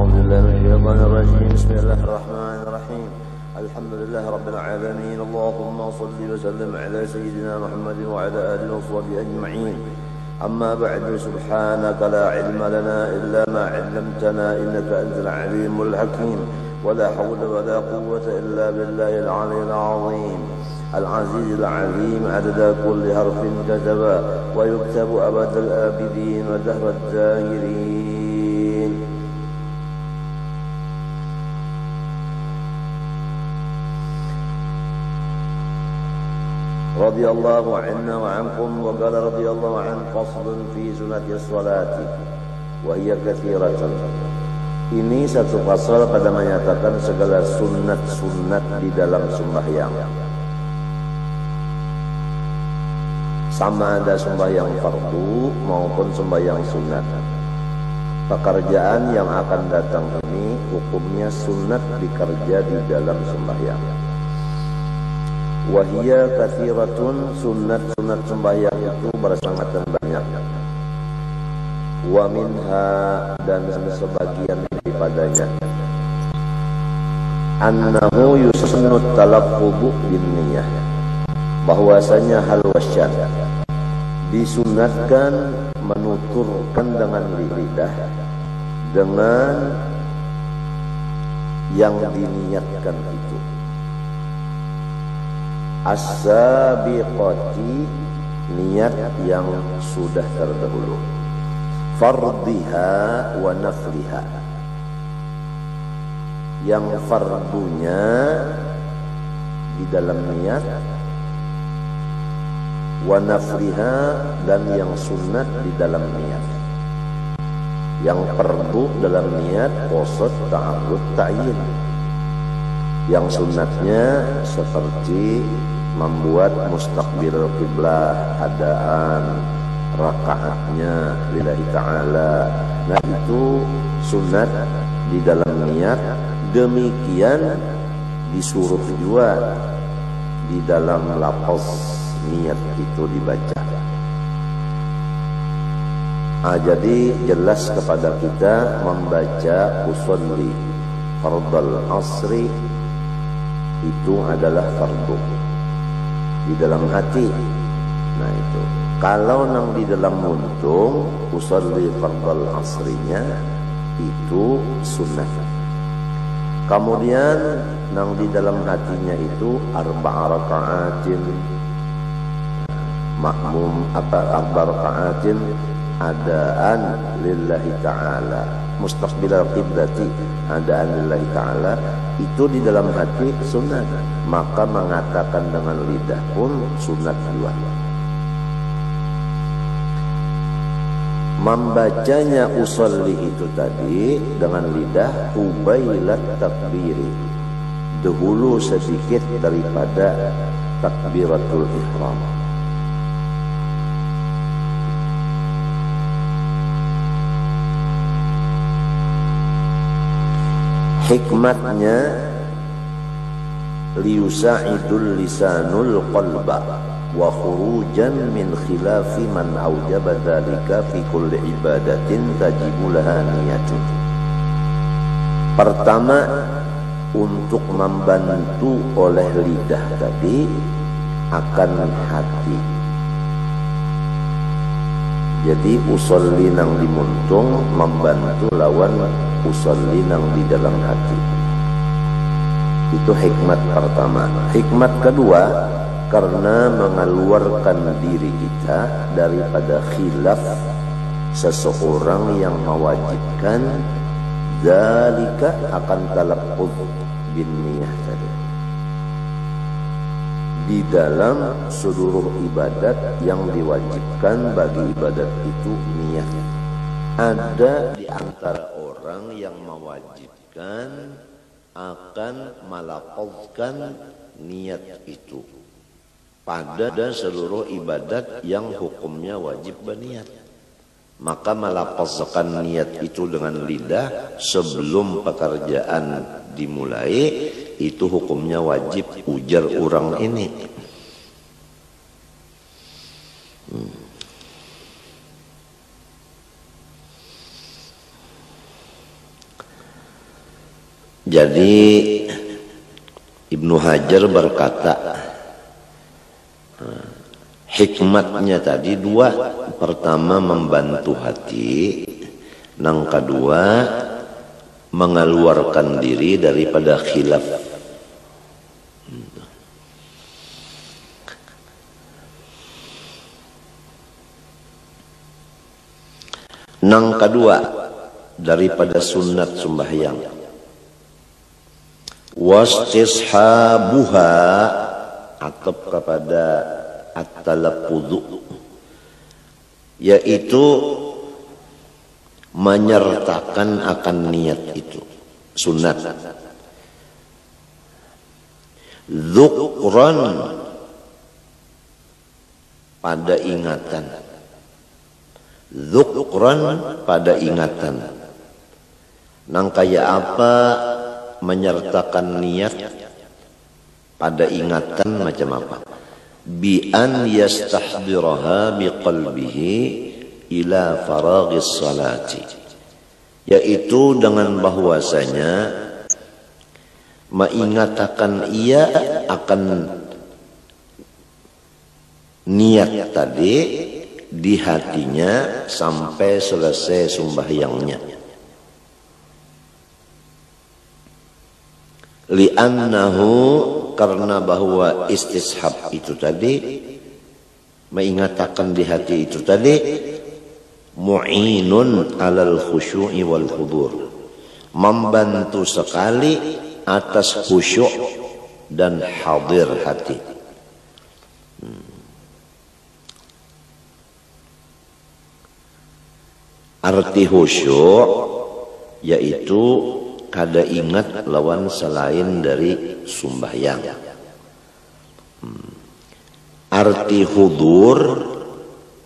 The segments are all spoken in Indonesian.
أعوذ بالله من الشيطان الرجيم. بسم الله الرحمن الرحيم. الحمد لله رب العالمين. اللهم صل وسلم على سيدنا محمد وعلى آله وصحبه أجمعين. أما بعد، سبحانك لا علم لنا إلا ما علمتنا إنك أنت العليم الحكيم. ولا حول ولا قوة إلا بالله العلي العظيم العزيز العليم. عدد كل حرف كتبا ويكتب أبد الآبدين ودهر الداهرين. رضي الله عنا وعنكم. وقال رضي الله عن فصل في سنة الصلاة وهي كثيرة. Ini satu pasal pada menyatakan segala sunat-sunat di dalam sembahyang. Sama ada sembahyang fardu maupun sembahyang sunat. Pekerjaan yang akan datang ini hukumnya sunat dikerja di dalam sembahyang. Wahia kathiratun, sunat-sunat sembahyang itu bersangatan banyak. Wa minha, dan sebagian daripadanya, annahu yusannu talaffuzu bin niyah, bahwasanya hal wasyad disunatkan menuturkan dengan lidah dengan yang diniatkan itu. As-sabiqati, niat yang sudah terdahulu. Fardiha wa nafliha, yang fardunya di dalam niat, wa nafliha, dan yang sunat di dalam niat. Yang fardu dalam niat qasad ta'arud ta'yin, yang sunatnya seperti membuat mustaqbil qiblah, adaan rakaatnya lillahi ta'ala. Nah, itu sunat di dalam niat. Demikian disuruh juga di dalam lafaz niat itu dibaca. Jadi jelas kepada kita membaca usolli fardal asri itu adalah fardu di dalam hati. Nah, itu kalau nang di dalam muntung usolli fardal asrinya itu sunnah. Kemudian nang di dalam hatinya itu arba'a raka'atin, makmum arba'a raka'atin adaan lillahi ta'ala, mustaqbilal qiblati adaan lillahi ta'ala, itu di dalam hati sunat. Maka mengatakan dengan lidah pun sunat juga. Membacanya usolli itu tadi dengan lidah qubailat takbiri, dahulu sedikit daripada takbiratul ihram. Hikmatnya liyusa'idul lisanul qalba wa khurujan min khilafi man aujaba dzalika fi kulli ibadatin tajibu laha niyatun. Pertama, untuk membantu oleh lidah tadi akan hati. Jadi usolli nang dimuntung membantu lawan usolli nang di dalam hati. Itu hikmat pertama. Hikmat kedua, karena mengeluarkan diri kita daripada khilaf seseorang yang mewajibkan dzalika akan talaqquz bin niyah tadi. Di dalam seluruh ibadat yang diwajibkan bagi ibadat itu niat. Ada di antara orang yang mewajibkan akan melafazkan niat itu pada seluruh ibadat yang hukumnya wajib berniat. Maka melafazkan niat itu dengan lidah sebelum pekerjaan dimulai, itu hukumnya wajib, ujar orang ini. Jadi Ibnu Hajar berkata, hikmatnya tadi dua. Pertama membantu hati, yang kedua mengeluarkan diri daripada khilaf. Yang kedua daripada sunat sembahyang, wastishabuha, atap kepada at-talaffuzu, yaitu menyertakan akan niat itu sunat. Dzukran, pada ingatan. Dzukran, pada ingatan. Nang kaya apa menyertakan niat pada ingatan macam apa? Bi an yastahdiraha biqalbihi ila faraghis salati, yaitu dengan bahwasanya mengingatkan ia akan niat tadi di hatinya sampai selesai sembahyangnya. Li'annahu, karena bahwa istishab itu tadi, mengingatkan di hati itu tadi, mu'inun alal khusyu'i wal hudur, membantu sekali atas khusyuk dan hadir hati. Arti khusyuk yaitu kada ingat lawan selain dari sembahyang. Arti hudur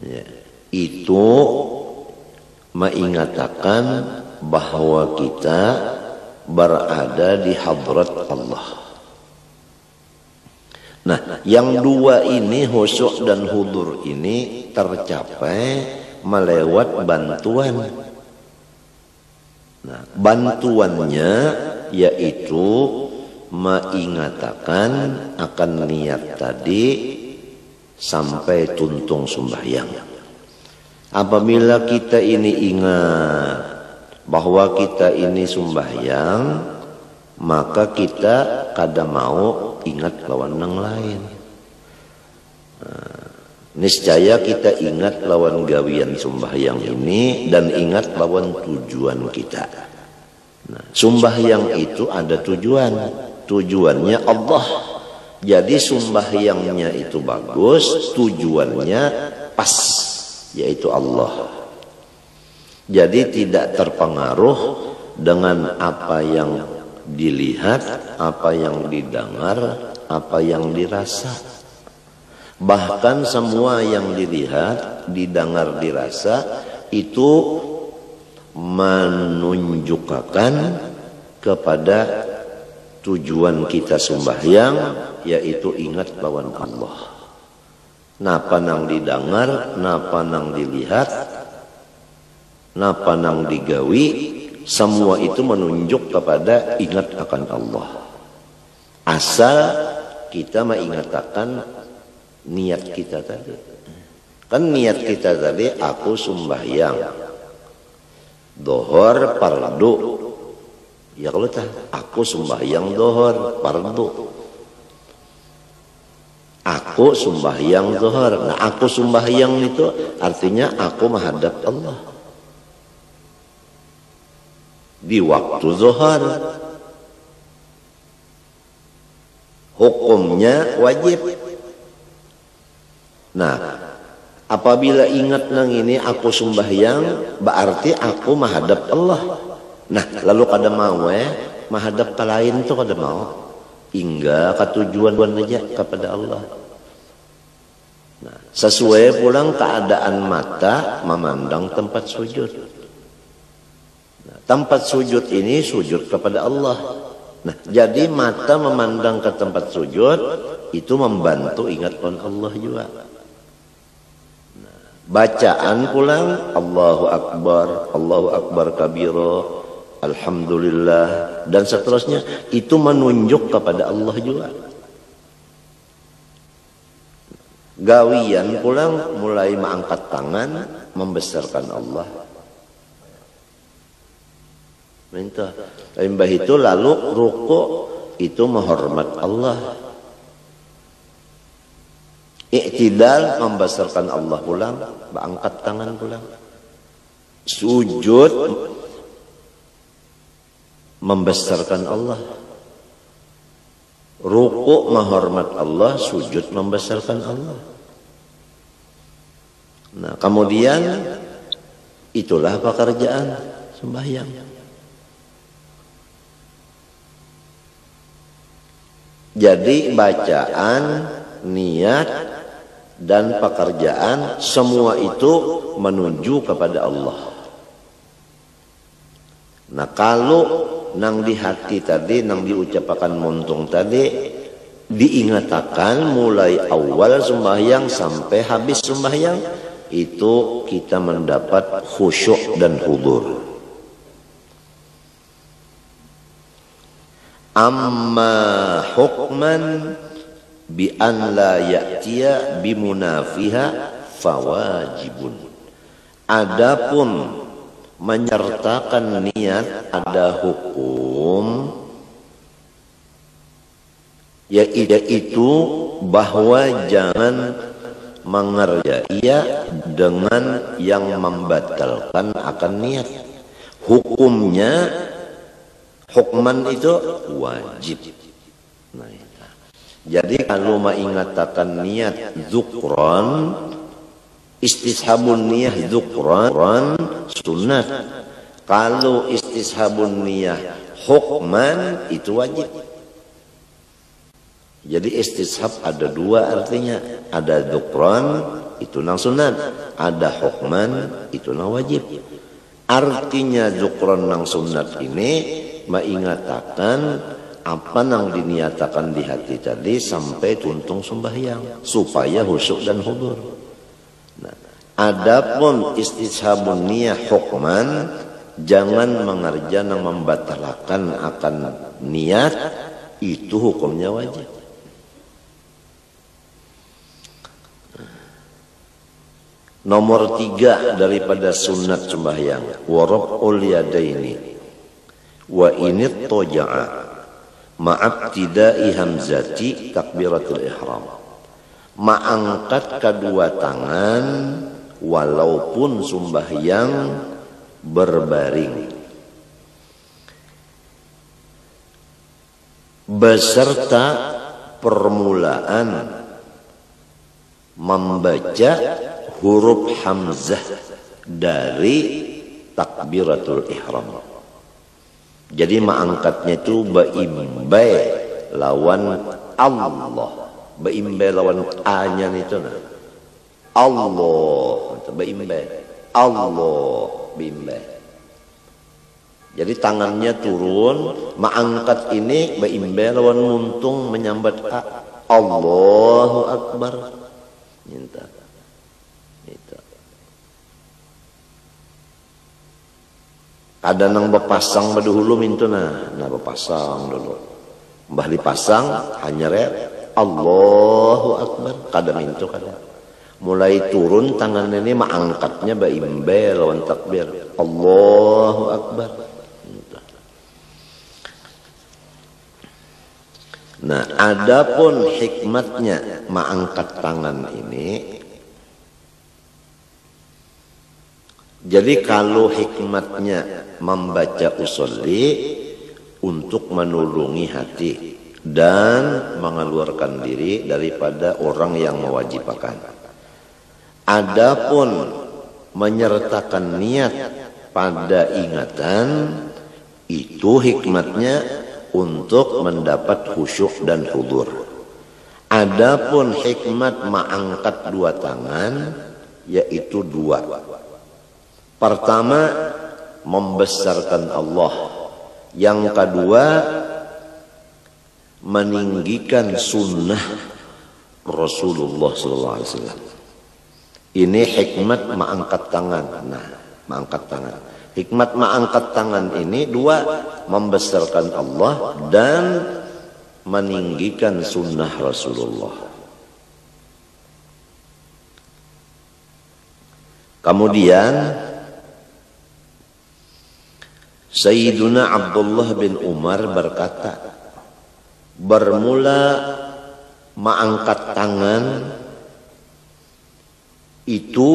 ya, itu mengingatkan bahwa kita berada di hadrat Allah. Nah, yang dua ini, khusyuk dan hudur ini tercapai melewat bantuan. Nah, bantuannya yaitu mengingatkan akan niat tadi sampai tuntung sembahyang. Apabila kita ini ingat bahwa kita ini sembahyang, maka kita kada mau ingat lawan yang lain. Niscaya kita ingat lawan gawian sembahyang ini dan ingat lawan tujuan kita. Nah, sembahyang itu ada tujuan. Tujuannya Allah. Jadi sembahyangnya itu bagus, tujuannya pas, yaitu Allah. Jadi tidak terpengaruh dengan apa yang dilihat, apa yang didengar, apa yang dirasa. Bahkan semua yang dilihat, didengar, dirasa itu menunjukkan kepada tujuan kita sembahyang, yaitu ingat lawan Allah. Napa nang didengar, napa nang dilihat, napa nang digawi, semua itu menunjuk kepada ingat akan Allah. Asal kita mengingatkan niat kita tadi. Kan niat kita tadi, aku sembahyang dohor fardu. Ya kalau aku sembahyang dohor fardu. Aku sembahyang dohor. Nah, aku sembahyang itu artinya aku menghadap Allah di waktu zuhur. Hukumnya wajib. Nah, apabila ingat nang ini aku sembahyang, berarti aku menghadap Allah. Nah, lalu kada mau menghadap ke lain tu kada mau. Hingga ketujuan aja kepada Allah. Nah, sesuai pulang keadaan mata memandang tempat sujud. Nah, tempat sujud ini sujud kepada Allah. Nah, jadi mata memandang ke tempat sujud itu membantu ingat Allah juga. Bacaan pulang Allahu Akbar kabira, alhamdulillah, dan seterusnya. Itu menunjuk kepada Allah juga. Gawian pulang mulai mengangkat tangan membesarkan Allah. Minta. Mbah itu lalu ruku itu menghormat Allah. Iktidal membesarkan Allah pulang, mengangkat tangan pulang. Sujud membesarkan Allah. Ruku menghormat Allah, sujud membesarkan Allah. Nah, kemudian itulah pekerjaan sembahyang. Jadi bacaan, niat, dan pekerjaan semua itu menuju kepada Allah. Nah, kalau nang di hati tadi, nang diucapkan muntung tadi, diingatakan mulai awal sembahyang sampai habis sembahyang, itu kita mendapat khusyuk dan hudur. Amma hukman bi an la ya'tiya bi munafiha fawajibun. Adapun menyertakan niat ada hukum, yaitu bahwa jangan mengerjai dengan yang membatalkan akan niat. Hukumnya, hukman itu wajib. Nah, jadi kalau mengatakan niat dzukran, istishabun niyah dzukran sunat. Kalau istishabun niyah hukman itu wajib. Jadi istishab ada dua artinya. Ada dzukran itu nang sunat, ada hukman itu nang wajib. Artinya dzukran nang sunat ini mengatakan apa nang diniatakan di hati tadi sampai tuntung sembahyang supaya khusyuk dan hudur. Nah, adapun istishabun niyah hukman, jangan mengerja yang membatalkan akan niat, itu hukumnya wajib. Nomor 3 daripada sunat sembahyang, waraf'ul yadaini wa init toja'a ma'abtidai hamzati takbiratul ihram. Mengangkat kedua tangan walaupun sembahyang berbaring, beserta permulaan membaca huruf hamzah dari takbiratul ihram. Jadi mengangkatnya itu baimbai lawan Allah, baimbai lawan A-nya itu nah. Allah, baimbai Allah, baimbai. Jadi tangannya turun, mengangkat ini baimbai lawan muntung menyambat A. Allahu Akbar. Minta. Ada nang bepasang dulu mintu nah bepasang dulu. Mbah dipasang hanya Allahu Akbar kada mintu kada. Mulai turun tangan ini mengangkatnya baimbe lawan takbir Allahu Akbar. Nah, adapun hikmatnya mengangkat tangan ini, jadi kalau hikmatnya membaca usolli untuk menulungi hati dan mengeluarkan diri daripada orang yang mewajibkan. Adapun menyertakan niat pada ingatan, itu hikmatnya untuk mendapat khusyuk dan hudur. Adapun hikmat mengangkat dua tangan, yaitu dua. Pertama, membesarkan Allah. Yang kedua, meninggikan sunnah Rasulullah SAW. Ini hikmat mengangkat tangan. Nah, mengangkat tangan. Hikmat mengangkat tangan ini dua, membesarkan Allah dan meninggikan sunnah Rasulullah. Kemudian Sayyiduna Abdullah bin Umar berkata, bermula mengangkat tangan itu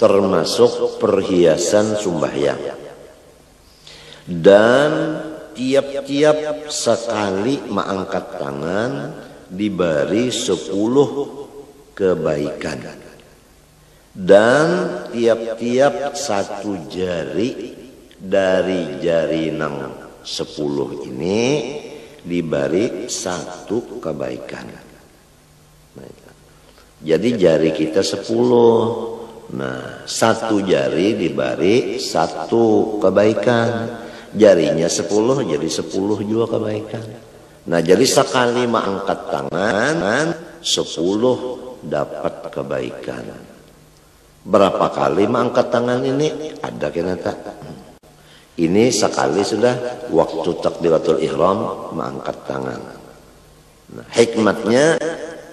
termasuk perhiasan sembahyang, dan tiap-tiap sekali mengangkat tangan diberi 10 kebaikan, dan tiap-tiap satu jari dari jari nang 10 ini diberi 1 kebaikan. Jadi jari kita 10. Nah, 1 jari diberi 1 kebaikan. Jarinya 10 jadi 10 juga kebaikan. Nah, jadi sekali mengangkat tangan 10 dapat kebaikan. Berapa kali mengangkat tangan ini? Ada kena tak? Ini sekali sudah waktu takbiratul ihram mengangkat tangan. Nah, hikmatnya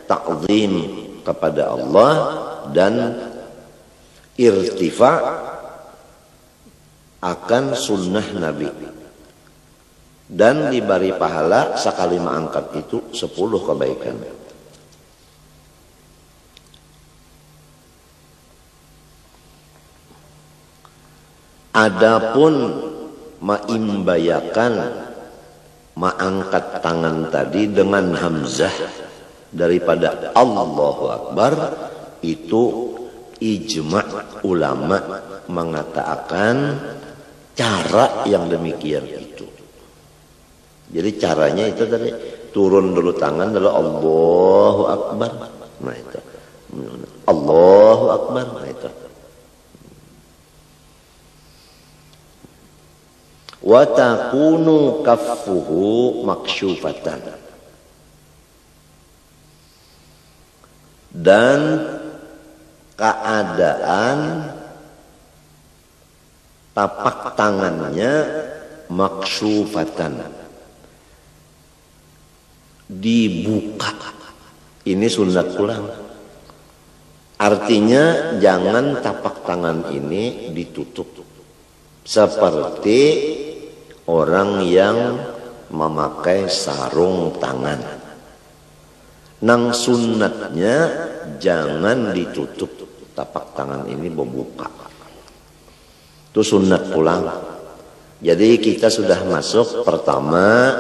ta'zim kepada Allah dan irtifa akan sunnah Nabi, dan diberi pahala sekali mengangkat itu 10 kebaikan. Adapun maimbayakan mengangkat tangan tadi dengan hamzah daripada Allahu Akbar, itu ijma' ulama mengatakan cara yang demikian itu. Jadi caranya itu tadi, turun dulu tangan lalu Allahu Akbar. Nah itu. Allahu Akbar. Nah itu. Wa takunu kaffuhu maksyufatan. Dan keadaan tapak tangannya maksyufatan, dibuka. Ini sunat pulang. Artinya jangan tapak tangan ini ditutup seperti orang yang memakai sarung tangan. Nang sunatnya jangan ditutup tapak tangan ini, membuka. Itu sunat pulang. Jadi kita sudah masuk pertama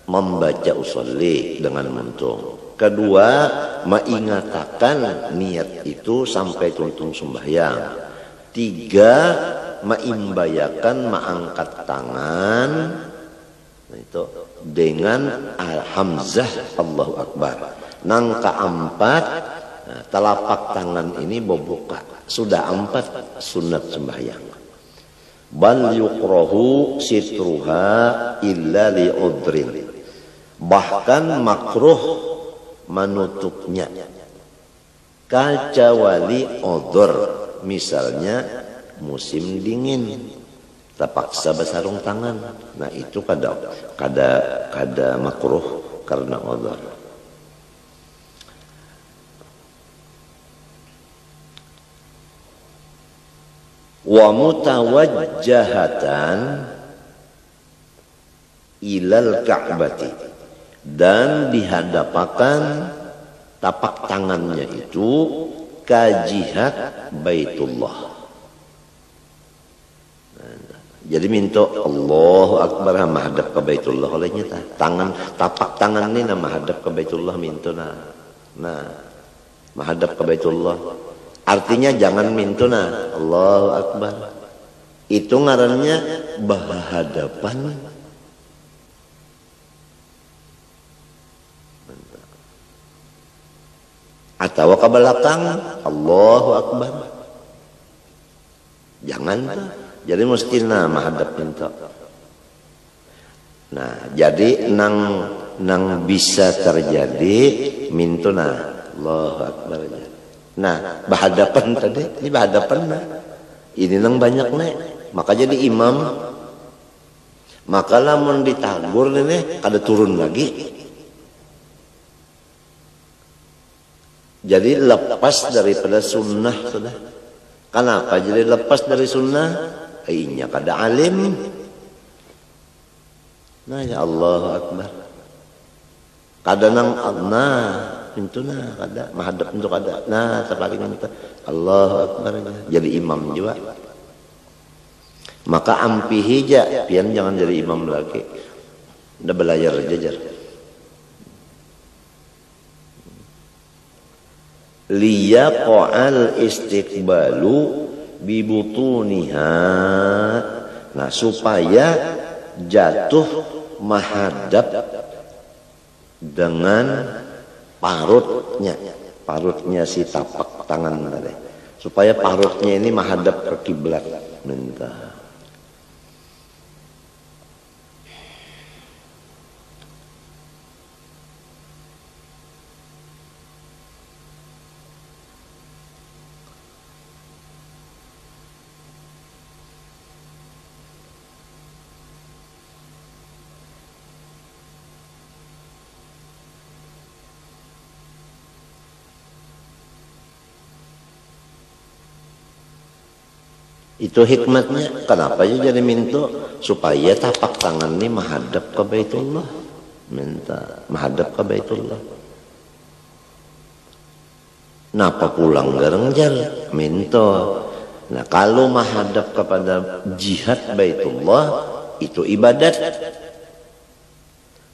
membaca usolli dengan muntung. Kedua, mengatakan niat itu sampai tuntung sembahyang. 3, meimbayakan mengangkat tangan itu dengan hamzah Allahu Akbar. Nang keempat, telapak tangan ini membuka. Sudah 4 sunat sembahyang. Bal yukrahu sitruha illa li'udrin. Bahkan makruh menutupnya kecuali udhur, misalnya musim dingin terpaksa bersarung tangan. Nah itu kada makruh karena udhur. Wa mutawajjahatan ilal ka'bati, dan dihadapkan tapak tangannya itu ke jihad Baitullah. Jadi minta Allahu Akbar menghadap ke Baitullah olehnya tapak tangan ini menghadap ke Baitullah minta nah menghadap ke Baitullah. Artinya jangan minta Allahu Akbar. Itu ngarannya berhadapan. Atau ke belakang Allahu Akbar. Jangan. Jadi mesti menghadap minta. Nah, jadi nang bisa terjadi minta Allahu Akbar. Nah, berhadapan tadi, ini berhadapan Ini nang banyak nih, maka jadi imam. Maka lamun ditagur nih kada turun lagi. Jadi lepas daripada sunnah sudah. Kenapa jadi lepas dari sunnah? Inya kada alim. Nah ya Allahu Akbar. Kada nang nah pintu nah kada mahadap untuk kada. Nah terpaling minta Allahu Akbar. Jadi imam juga. Maka ampi hija, pian jangan jadi imam lagi. Udah belajar jajar. Liyaqa'al istiqbalu bibutuniha. Nah, supaya jatuh menghadap dengan parutnya si tapak tangan tadi. Supaya parutnya ini menghadap ke kiblat. Minta. Itu hikmatnya. Kenapa ya jadi minta? Supaya tapak tangan ini menghadap ke Baitullah. Minta menghadap ke Baitullah. Napa pulang garengjar? Minta. Nah kalau menghadap kepada jihad Baitullah itu ibadat.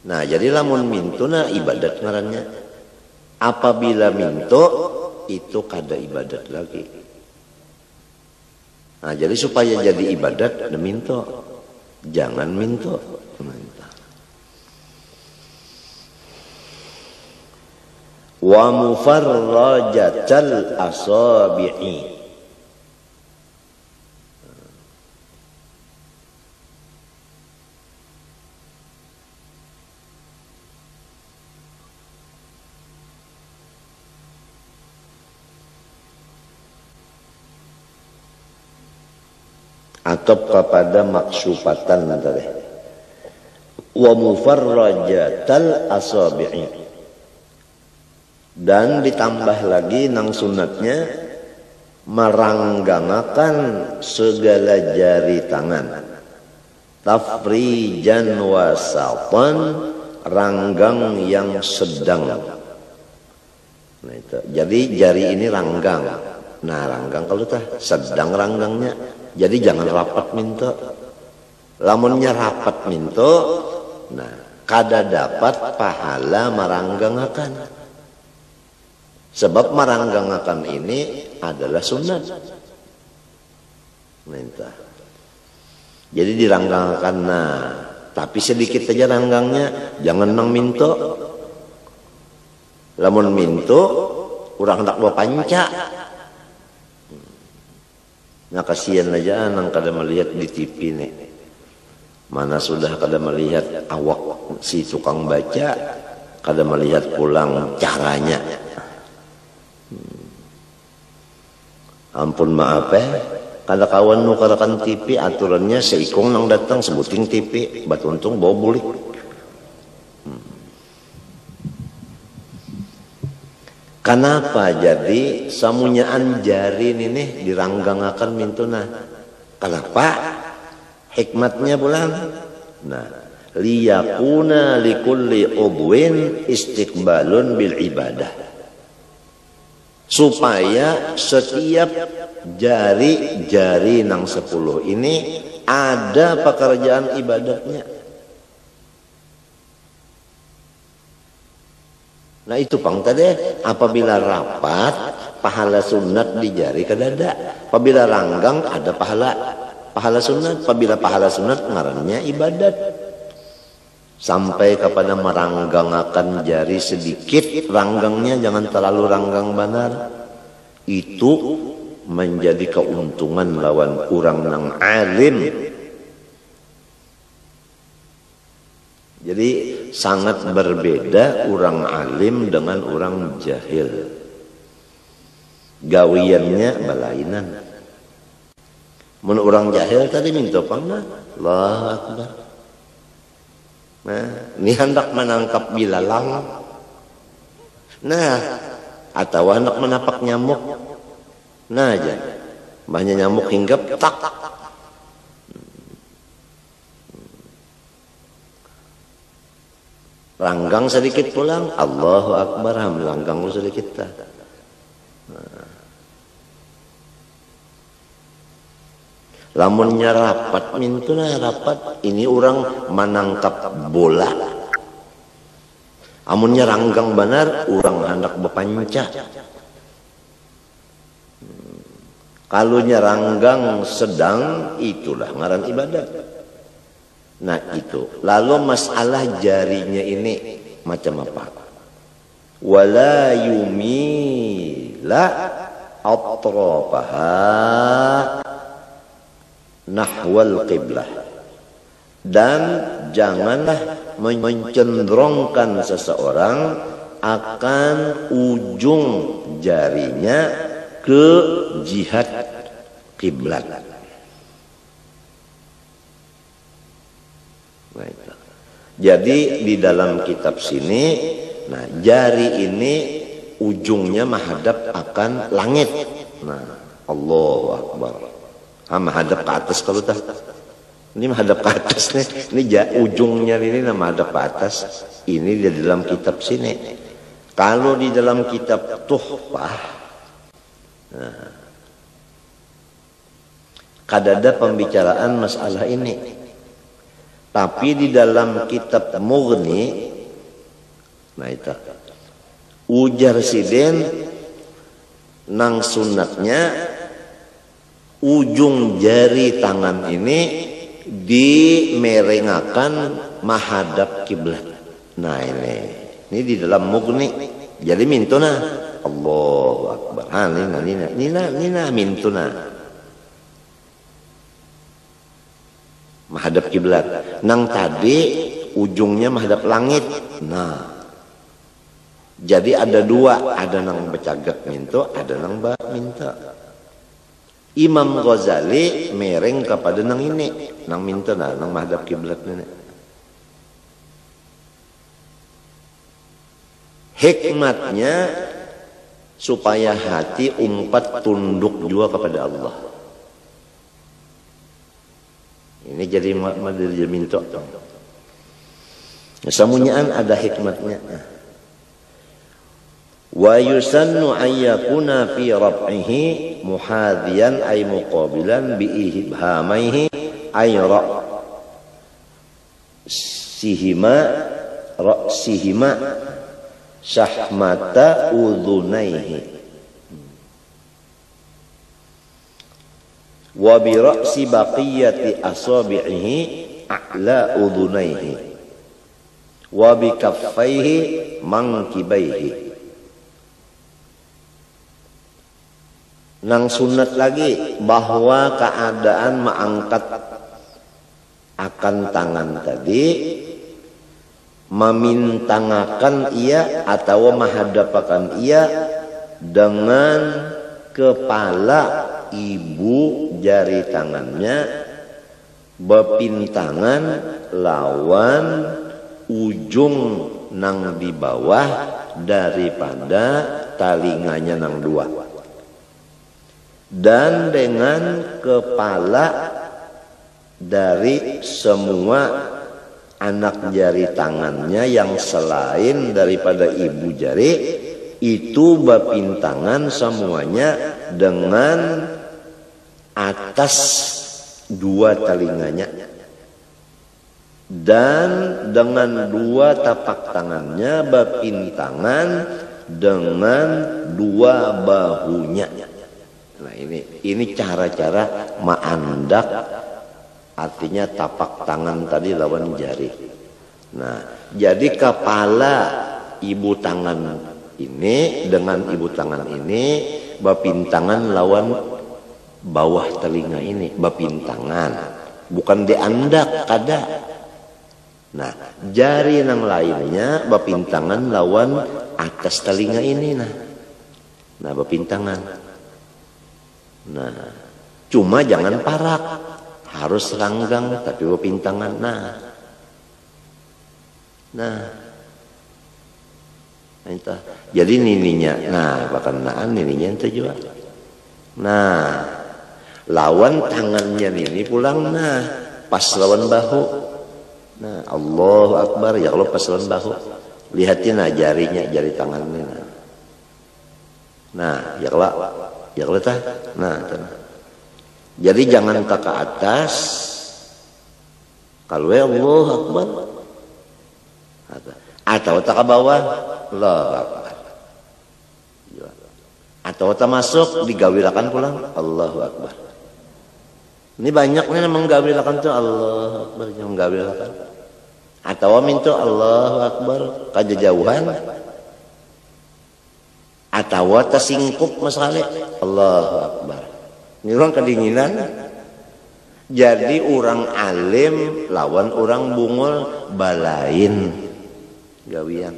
Nah jadi lamun minto nah ibadat ngarannya. Apabila minto itu kada ibadat lagi. Nah, jadi supaya jadi ibadat, ada minto. Jangan minto. Wa mufarrajatal asabi'i. Atau kepada maksufatan tadi. Wa mufarrajatal asabi'i. Dan ditambah lagi nang sunatnya meranggangakan segala jari tangan. Tafrijan wasatan, ranggang yang sedang. Nah, itu. Jadi jari ini ranggang. Nah ranggang kalau tah sedang ranggangnya. Jadi jangan rapat minta. Lamunnya rapat minta, nah kada dapat pahala maranggangakan. Sebab maranggangakan ini adalah sunat. Minta. Jadi diranggangakan nah, tapi sedikit aja ranggangnya, jangan nang minta. Lamun minta, urang hendak bawa panca. Nah kasihan aja nang kada melihat di TV nih. Mana sudah kada melihat awak si tukang baca, kada melihat pulang caranya. Ampun maaf kada kawan nu karakan TV aturannya seikong nang datang sebuting TV, batuntung bawa bulik. Kenapa jadi samunyaan jari ini diranggangakan mintuna? Kenapa? Hikmatnya bulan. Nah, liyakuna likulli udwin istiqbalun bil ibadah. Supaya setiap jari-jari nang 10 ini ada pekerjaan ibadatnya. Nah itu pang tadi apabila rapat pahala sunat di jari kadada. Apabila ranggang ada pahala sunat. Apabila pahala sunat ngarannya ibadat. Sampai kepada meranggangakan jari sedikit, ranggangnya jangan terlalu ranggang benar. Itu menjadi keuntungan lawan orang nang alim. Jadi sangat berbeda orang alim dengan orang jahil. Gawiannya balainan. Mun orang jahil tadi minta pangna, Allahu Akbar. Nah, ini hendak menangkap bilalang. Nah, atau hendak menapak nyamuk. Nah aja, banyak nyamuk hinggap tak. Ranggang sedikit pulang, Allahu Akbar, langgang lu sedikit tak. Lamunnya rapat, mintuna rapat, ini orang menangkap bola. Amunnya ranggang benar, orang hendak berpanca. Kalau ranggang sedang, itulah ngaran ibadat. Nah itu. Lalu masalah jarinya ini macam apa? Wala yumila atrafaha nahwal qiblah. Dan janganlah mencenderungkan seseorang akan ujung jarinya ke jihad kiblat. Jadi di dalam kitab sini, nah jari ini ujungnya menghadap akan langit. Nah, Allahu Akbar. Menghadap ke atas kalau tak. Ini menghadap ke atas nih. Ini ujungnya ini menghadap ke atas. Ini di dalam kitab sini. Kalau di dalam kitab Tuhfah, nah, kadada pembicaraan masalah ini. Tapi di dalam kitab Mughni, nah itu ujar siden nang sunatnya ujung jari tangan ini dimerengakan menghadap kiblat. Nah ini di dalam Mughni. Jadi mintuna Allahu Akbar. Nina mintuna menghadap kiblat. Nang tadi ujungnya menghadap langit. Nah, jadi ada dua, ada nang becagak minto, ada nang minta. Imam Ghazali mereng kepada nang ini, nang minta nang menghadap kiblat ini. Hikmatnya supaya hati umpat tunduk juga kepada Allah. Ini jadi madil minto. Samunyaan ada hikmatnya. Wa yusannu ayyakuna fi rab'ihi muhadiyan ay muqabilan bi ibhamaihi ay ra'sihima syahmata udhunaihi wa bi ra'si baqiyati asabi'ihi a'la udhunaihi wa bi kaffaihi mankibaihi. Nang sunat lagi bahwa keadaan mengangkat akan tangan tadi memintangakan ia atau menghadapakan ia dengan kepala ibu jari tangannya berpintangan lawan ujung nang di bawah daripada talinganya nang dua, dan dengan kepala dari semua anak jari tangannya yang selain daripada ibu jari itu berpintangan semuanya dengan atas dua telinganya dan dengan dua tapak tangannya berpintangan dengan dua bahunya. Nah ini cara-cara ma'andak, artinya tapak tangan tadi lawan jari. Nah jadi kepala ibu tangan ini dengan ibu tangan ini berpintangan lawan bawah telinga ini, berpintangan, bukan diandak kada. Nah jari yang lainnya berpintangan lawan atas telinga ini, nah berpintangan. Nah Cuma jangan parak, harus ranggang tapi pintangan. Nah, itu. Jadi nininya, bakanaan nininya itu juga. Nah, lawan tangannya nini pulang, pas lawan bahu. Nah, Allahu Akbar, ya Allah pas lawan bahu. Lihatin jarinya, jari tangannya. Nah, ya Allah tah. Nah, jadi jangan ke atas. Kalau Allahu Akbar. Atau tak ke bawah. Allahu Akbar. Atau tak masuk digawilakan pulang. Allahu Akbar. Ini banyak nih menggawilakan tuh Allahu Akbar, yang menggawilakan. Atau minta Allahu Akbar kajauhan. Atau tersingkup masalah Allahu Akbar. Ini orang kedinginan. Jadi orang alim lawan orang bungul balain gawian.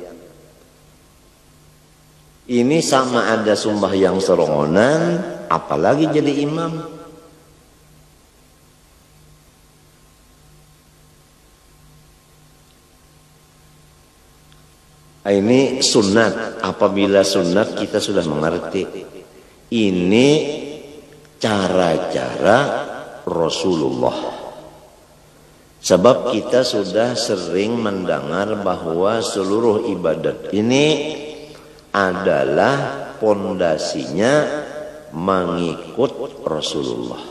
Ini sama ada sumbah yang serongonan, apalagi jadi imam. Ini sunat. Apabila sunat kita sudah mengerti. Ini cara-cara Rasulullah. Sebab kita sudah sering mendengar bahwa seluruh ibadat ini adalah pondasinya mengikut Rasulullah.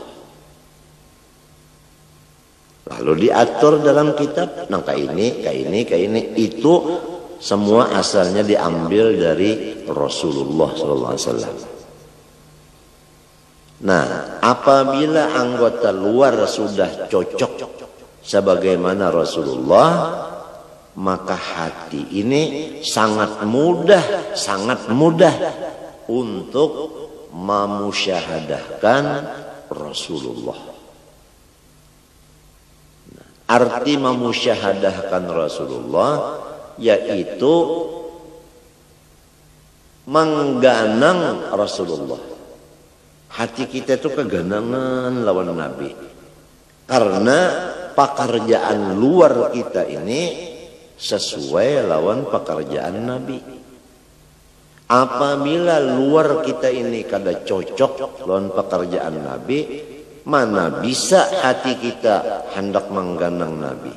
Lalu diatur dalam kitab, kayak ini. Itu semua asalnya diambil dari Rasulullah SAW. Nah, apabila anggota luar sudah cocok sebagaimana Rasulullah, maka hati ini sangat mudah untuk memusyahadahkan Rasulullah. Arti memusyahadahkan Rasulullah yaitu mengganang Rasulullah. Hati kita itu keganangan lawan Nabi. Karena pekerjaan luar kita ini sesuai lawan pekerjaan Nabi. Apabila luar kita ini kada cocok lawan pekerjaan Nabi, mana bisa hati kita hendak mengganang Nabi.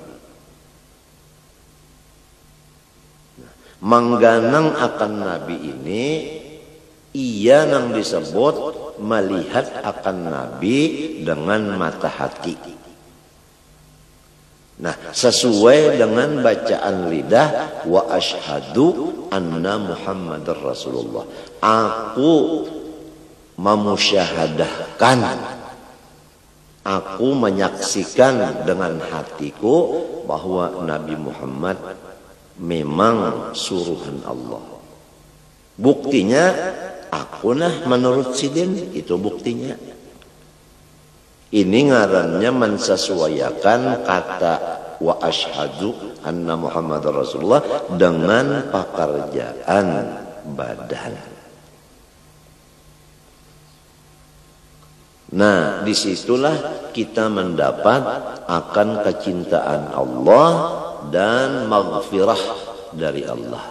Mengganang akan Nabi ini ia yang disebut melihat akan Nabi dengan mata hati. Nah, sesuai dengan bacaan lidah, wa asyhadu anna Muhammadar Rasulullah. Aku memusyahadahkan, aku menyaksikan dengan hatiku bahwa Nabi Muhammad memang suruhan Allah. Buktinya aku menurut Sidin, itu buktinya. Ini ngarannya mensesuaikan kata wa asyhadu anna Muhammadar Rasulullah dengan pekerjaan badan. Nah, disitulah kita mendapat akan kecintaan Allah dan maghfirah dari Allah.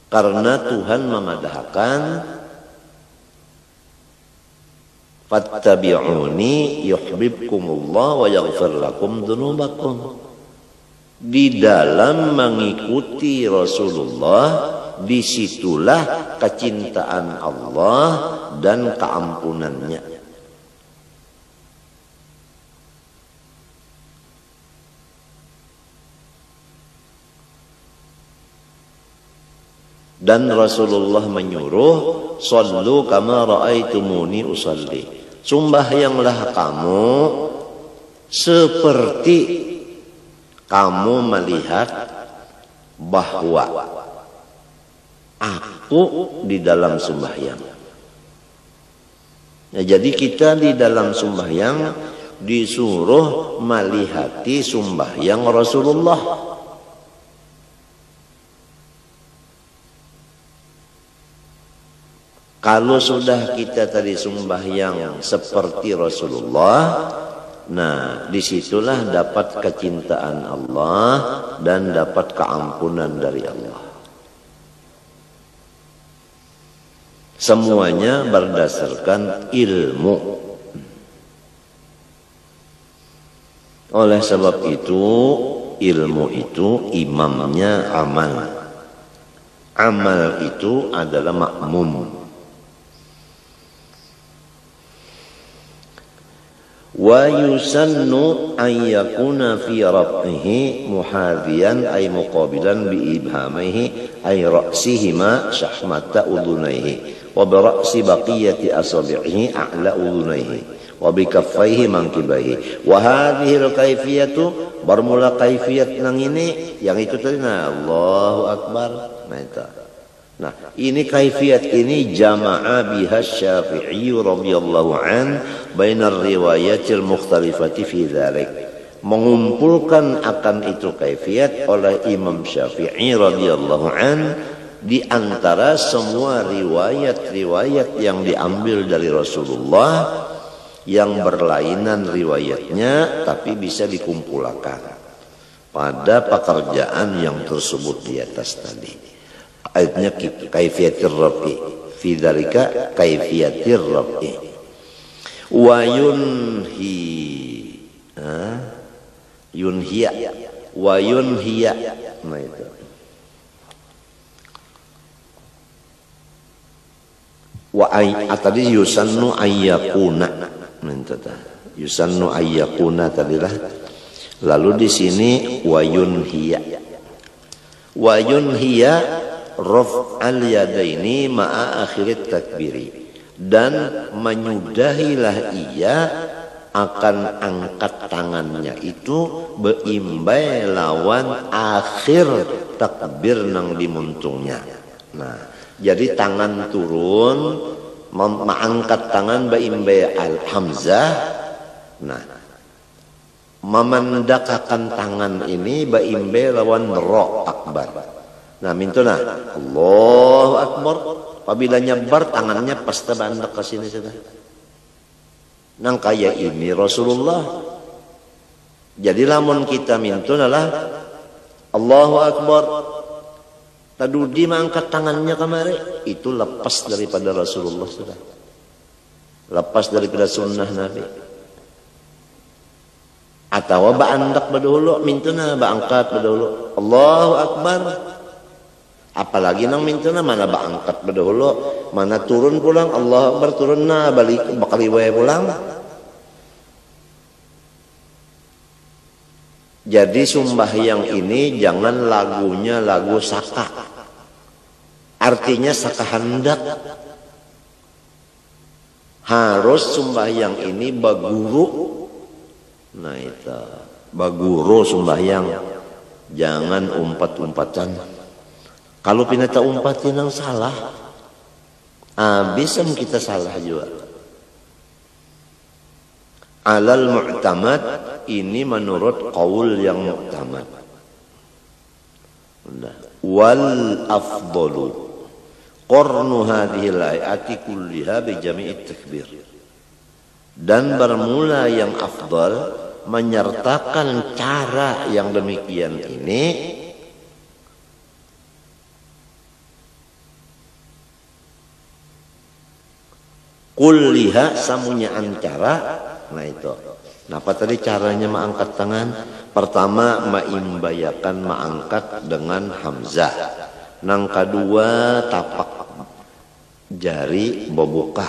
Karena Tuhan memadahkan fattabi'uni yuhibbukumullah wa yaghfir lakum dzunubakum. Di dalam mengikuti Rasulullah, disitulah kecintaan Allah dan keampunannya. Dan Rasulullah menyuruh, sallu kama ra'aitumuni usalli. Sembahyanglah kamu seperti kamu melihat bahwa aku di dalam sembahyang. Ya, jadi kita di dalam sembahyang disuruh melihati sembahyang Rasulullah. Kalau sudah kita tadi sembahyang seperti Rasulullah, nah disitulah dapat kecintaan Allah dan dapat keampunan dari Allah. Semuanya berdasarkan ilmu. Oleh sebab itu, ilmu itu imamnya amal. Amal itu adalah makmum. Wa yusannu an yakuna fi rabbihi muhadhiyan ay muqabilan bi ibhamihi ay ra'sihima shahmata udhunayhi wa bi ra'si baqiyati asabi'ihi a'la udhunayhi wa bi kaffaihi mankibaihi wa hadhihi al-kaifiyatu bermula kaifiyat nang ini yang itu tadi Allahu akbar. Nah, ini kaifiyat ini jama'a biha Syafi'i radhiyallahu an bainar riwayatil mukhtalifati fi dzalik. Mengumpulkan akan itu kaifiyat oleh Imam Syafi'i radhiyallahu an di antara semua riwayat-riwayat yang diambil dari Rasulullah yang berlainan riwayatnya tapi bisa dikumpulkan pada pekerjaan yang tersebut di atas tadi. Ayatnya kaifiyatir rab'i fi dzalika kaifiyatir rab'i wa yunhiya wa yunhiya. Nah itu wa tadi yusannu ayyakuna, yusannu ayyakuna tadilah. Lalu di sini wa yunhiya raf'al yadaini ma'a akhirit takbiri, dan menyudahilah ia akan angkat tangannya itu beimbai lawan akhir takbir nang dimuntungnya. Nah, jadi tangan turun mengangkat tangan beimbai al-hamzah. Nah, memendakakan tangan ini beimbai lawan ra akbar. Nah, mintuna Allahu akbar. Apabila nyebar tangannya pasti bandak ke sini sudah. Nang kaya ini Rasulullah. Jadi lamun kita mintuna lah Allahu akbar. Tadudi mengangkat tangannya kemari, itu lepas daripada Rasulullah sudah. Lepas daripada sunnah Nabi. Atau ba'andak badahulu mintuna ba'angkat badahulu Allahu akbar. Apalagi nang mintuna mana ba'angkat badahulu, mana turun pulang Allahu akbar turun na balik bakal riwayat pulang. Jadi sembahyang ini jangan lagunya lagu saka. Artinya saka hendak. Harus sembahyang ini baguru. Nah itu baguru sembahyang. Jangan umpat-umpatan. Kalau pinata umpatin yang salah, abisan kita salah juga. Alal mu'tamad ini menurut qaul yang mu'tamad. Wal afdalu qarnu hadhil ayati kulliha bi jami'it takbir. Dan bermula yang afdal menyertakan cara yang demikian ini kulliha samunya antara. Nah itu. Nah apa tadi caranya mengangkat tangan? Pertama maimbayakan mengangkat dengan hamzah. Nang kedua tapak jari bobuka.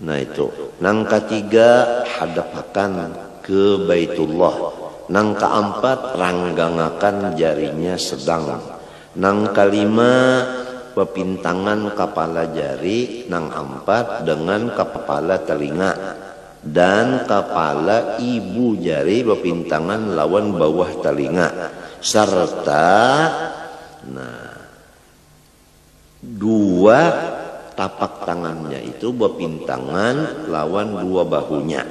Nah itu. Nang ketiga hadapakan ke Baitullah. Nang keempat ranggangakan jarinya sedang. Nang kelima pepintangan kepala jari, nang empat dengan kepala telinga dan kepala ibu jari pepintangan lawan bawah telinga serta dua tapak tangannya itu pepintangan lawan dua bahunya.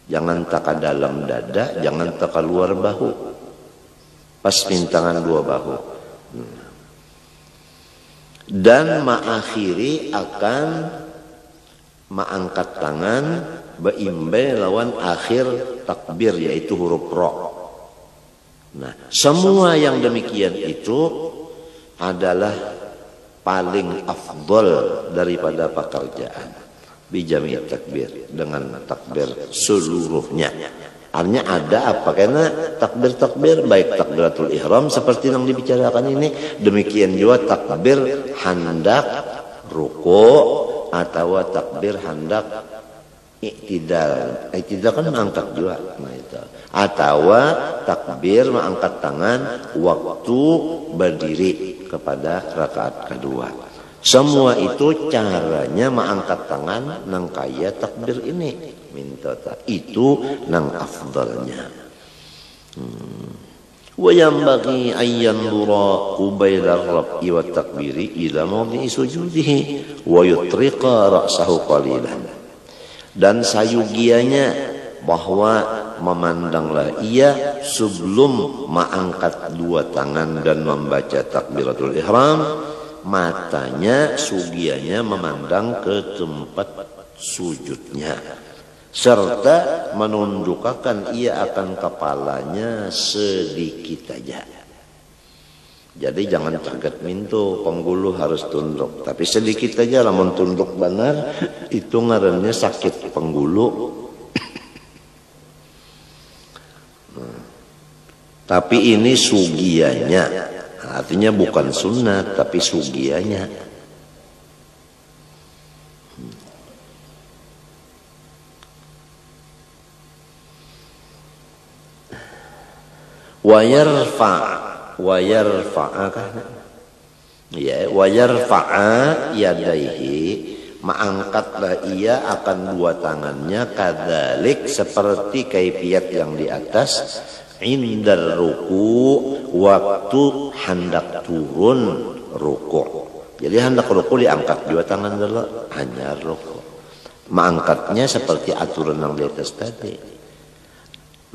Jangan taka dalam dada, jangan taka luar bahu. Pas pintangan dua bahu. dan ma'akhiri akan ma'angkat tangan beimbe lawan akhir takbir yaitu huruf ro. Nah, semua yang demikian itu adalah paling afdol daripada pekerjaan bijami takbir dengan takbir seluruhnya. Artinya ada apa? Karena takbir-takbir baik takbiratul ihram seperti yang dibicarakan ini, demikian juga takbir hendak ruku atau takbir hendak iktidal. Iktidal kan mengangkat juga, nah itu. Atau takbir mengangkat tangan waktu berdiri kepada rakaat kedua. Semua itu caranya mengangkat tangan nang kaya takbir ini. Minta itu nang afdalnya. Wa yanbaghi an yanzura qabaila ar-raf'i wat takbiri ila mawdi'i sujudihi wa yutriqa ra'sahu qalilan. Dan sayugianya bahwa memandanglah ia sebelum mengangkat dua tangan dan membaca takbiratul ihram, matanya sugianya memandang ke tempat sujudnya, serta menundukkan ia akan kepalanya sedikit saja. Jadi jangan kaget mintu penggulu harus tunduk, tapi sedikit saja lah tunduk benar itu ngarannya sakit penggulu. Tapi ini sugianya, artinya bukan sunat tapi sugianya. Wa yarfa'a yadaihi, mengangkatlah ia akan dua tangannya kadzalik seperti kaifiat yang di atas, indar ruku waktu hendak turun ruku. Jadi hendak ruku diangkat dua tangan dulu, hanya ruku. Mengangkatnya seperti aturan yang di atas tadi.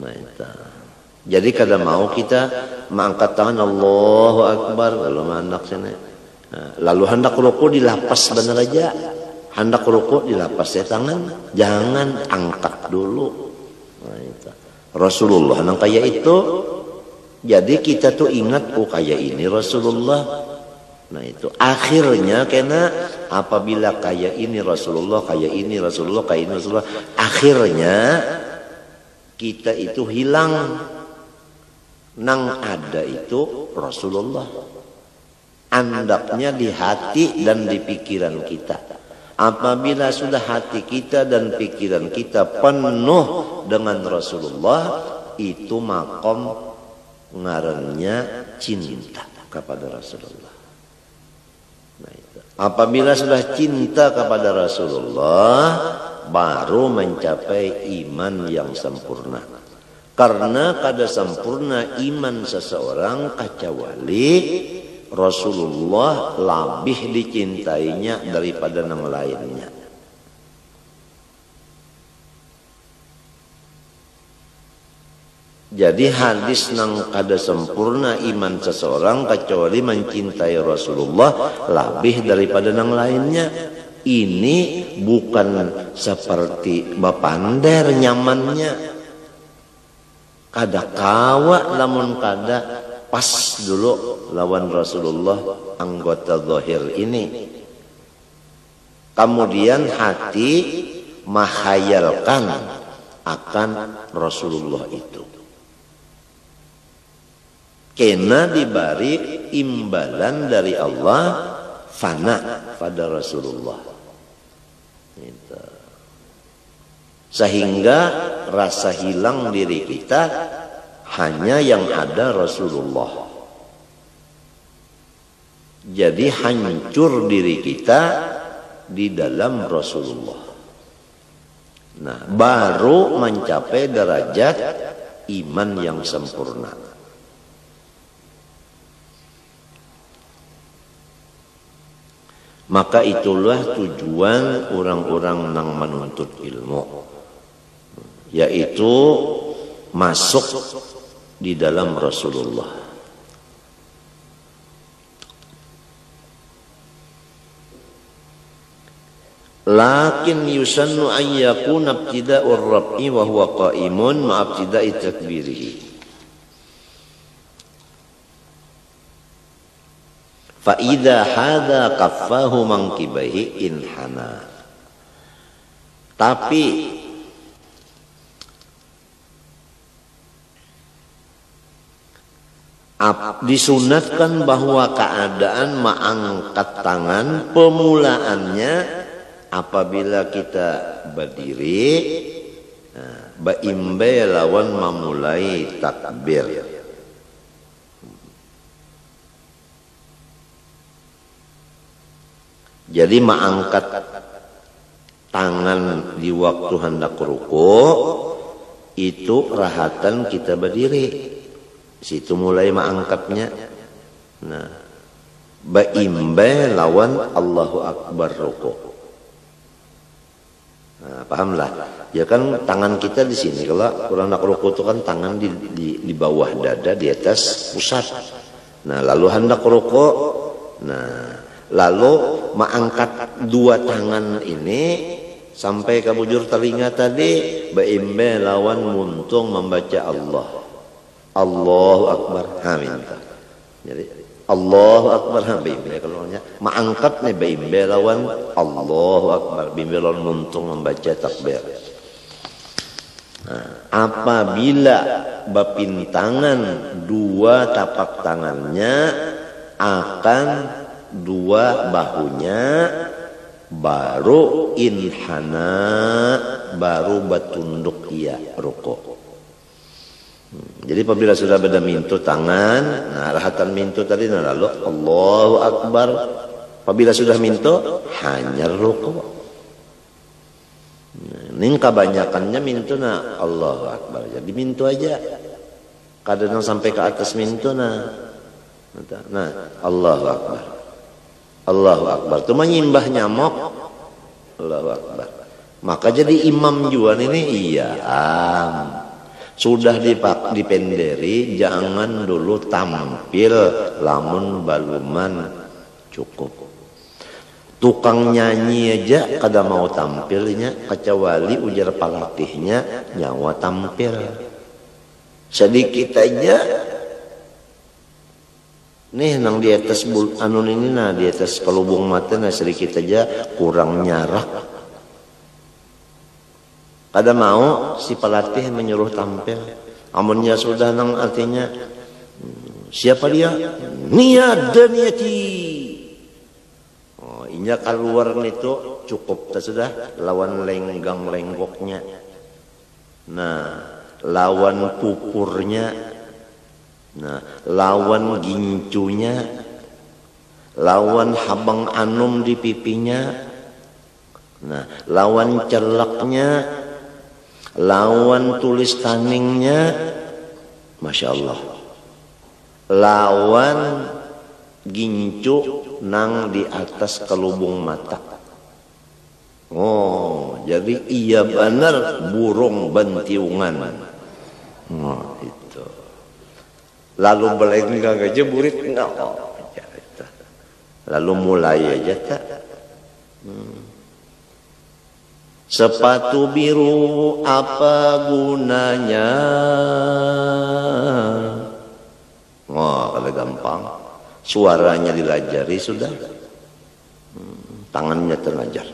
Nah itu. Jadi kadang mau kita mengangkat tangan Allahu Akbar lalu hendak sini. Lalu hendak ruku dilapas benar aja. Hendak ruku dilapas ya tangan, jangan angkat dulu. Nah itu. Rasulullah nang kaya itu, jadi kita tuh ingat kaya ini Rasulullah. Nah itu akhirnya karena apabila kaya ini Rasulullah, kaya ini Rasulullah, kaya ini Rasulullah, akhirnya kita itu hilang nang ada itu Rasulullah. Andapnya di hati dan di pikiran kita. Apabila sudah hati kita dan pikiran kita penuh dengan Rasulullah, itu makom ngarannya cinta kepada Rasulullah. Nah, itu. Apabila sudah cinta kepada Rasulullah, baru mencapai iman yang sempurna. Karena kada sempurna iman seseorang kecuali Rasulullah lebih dicintainya daripada yang lainnya. Jadi hadis nang kada sempurna iman seseorang kecuali mencintai Rasulullah lebih daripada yang lainnya. Ini bukan seperti bapander nyamannya. Kada kawa lamun kada pas dulu lawan Rasulullah anggota zahir ini. Kemudian hati menghayalkan akan Rasulullah itu. Kena diberi imbalan dari Allah fana pada Rasulullah. Itu. Sehingga rasa hilang diri kita hanya yang ada Rasulullah. Jadi hancur diri kita di dalam Rasulullah. Nah, baru mencapai derajat iman yang sempurna. Maka itulah tujuan orang-orang yang menuntut ilmu, yaitu masuk di dalam Rasulullah. Lakin yusannu an yakuna ibtida'ur rab'i wa huwa qa'imun ma'a ibtida'i takbirihi. Fa idza hadha kaffahu mankibaihi inhana. Tapi disunatkan bahwa keadaan mengangkat tangan pemulaannya apabila kita berdiri, baimbe lawan memulai takbir. Jadi mengangkat tangan di waktu hendak ruku itu rahatan kita berdiri. Situ mulai mengangkatnya. Nah, baimbe lawan Allahu Akbar ruku. Nah, pahamlah. Ya kan tangan kita di sini. Kalau kurang nak ruku itu kan tangan di bawah dada, di atas pusat. Nah, lalu hendak ruku. Nah, lalu mengangkat dua tangan ini sampai ke bujur telinga tadi, baimbe lawan muntung membaca Allah. Allahu Akbar. Minta. Jadi Allahu Akbar baimbe kalau mengangkat nih baimbe lawan Allahu Akbar, baimbe lawan muntung membaca takbir. Nah, apabila bapintangan dua tapak tangannya akan dua bahunya, baru inhana, baru batunduk ia ruku. Jadi apabila sudah beda mintu tangan, nah rahatan mintu tadi nah lalu Allahu Akbar. Apabila sudah mintu hanya ruku. Ning kebanyakannya mintu nah Allahu Akbar. Jadi mintu aja. Kadang sampai ke atas mintu nah. Nah, Allahu Akbar. Allahu Akbar. Itu menyimbah nyamuk. Allahu Akbar. Maka jadi imam juga ini iya. Sudah dipenderi, jangan dulu tampil lamun baluman cukup. Tukang nyanyi aja kada mau tampilnya, kecuali ujar pelatihnya nyawa tampil. Sedikit aja. Nih nang di atas anun ini nah di atas kelubung mata nah sedikit aja kurang nyarak. Kada mau si pelatih menyuruh tampil. Amunnya sudah nang artinya siapa dia? Niat dan niati. Oh, inya keluar itu cukup tak sudah lawan lenggang lenggoknya. Nah, lawan pupurnya. Nah, lawan gincunya. Lawan habang anum di pipinya. Nah, lawan celaknya. Lawan tulis taningnya, Masya Allah. Lawan gincu nang di atas kelubung mata. Oh, jadi iya benar burung bentiungan. Oh, itu. Lalu belenggang aja burit enggak. Lalu mulai aja tak. Sepatu biru apa gunanya? Oh, kalau gampang. Suaranya dilajari sudah. Tangannya terlajar.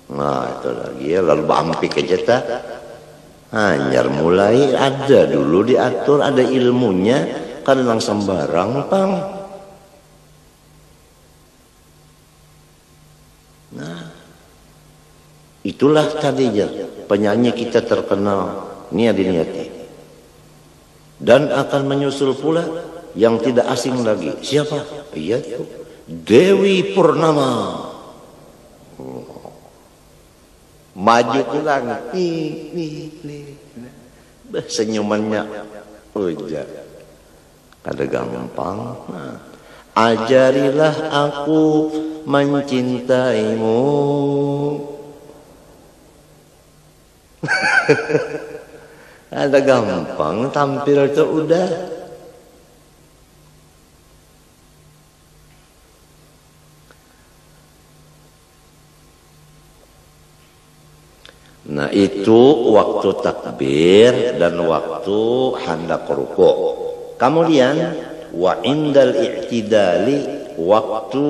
Nah, itu lagi ya. Lalu bampik aja tak. Hanyar mulai ada dulu diatur, ada ilmunya. Kan langsung sembarang, pang. Nah. Itulah tadinya penyanyi kita terkenal Nia Diniati. Dan akan menyusul pula yang tidak asing lagi. Siapa? Iya itu Dewi Purnama. Maju ke langit. Nih. Senyumannya ujar. Ada gampang. Nah. Ajarilah aku mencintaimu. Ada gampang tampil itu udah. itu waktu takbir dan waktu hendak rukuk. Kemudian wa indal i'tidali, waktu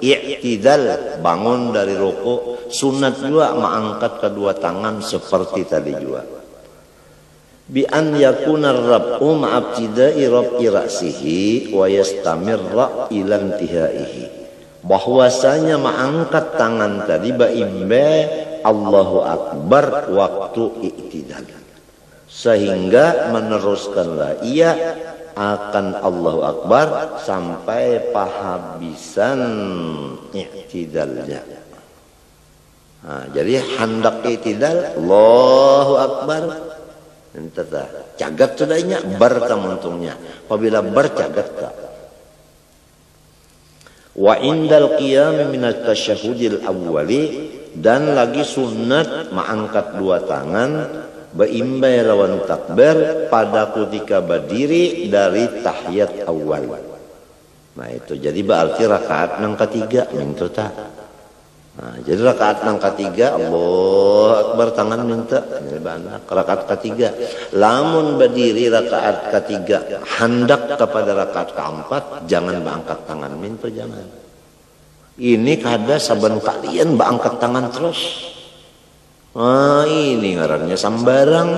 i'tidal bangun dari rukuk, sunat juga mengangkat kedua tangan seperti tadi juga. Bi an yakuna ar-rab'u ma'abtidai rab'i ra'sihi wa yastamirra ila intihaihi. Bahwasanya mengangkat tangan tadi baimbe Allahu Akbar waktu i'tidal, sehingga meneruskanlah ia akan Allahu Akbar sampai pahabisan i'tidalnya. Nah, jadi hendak i'tidal Allahu Akbar entah cagat sudahnya bar tamuntungnya, apabila bar cagat tak. Wa indal qiyam min at-tasyahhudil awwali, dan lagi sunat mengangkat dua tangan baimbai lawan takbir pada ketika berdiri dari tahiyat awal. Nah itu jadi berarti rakaat nang ketiga minta tak. Nah, jadi rakaat nang ketiga Allahu Akbar tangan minta rakaat ketiga. Lamun berdiri rakaat ketiga hendak kepada rakaat keempat jangan berangkat tangan minta, jangan. Ini kada saban kalian berangkat tangan terus. Ah ini ngarannya sambarang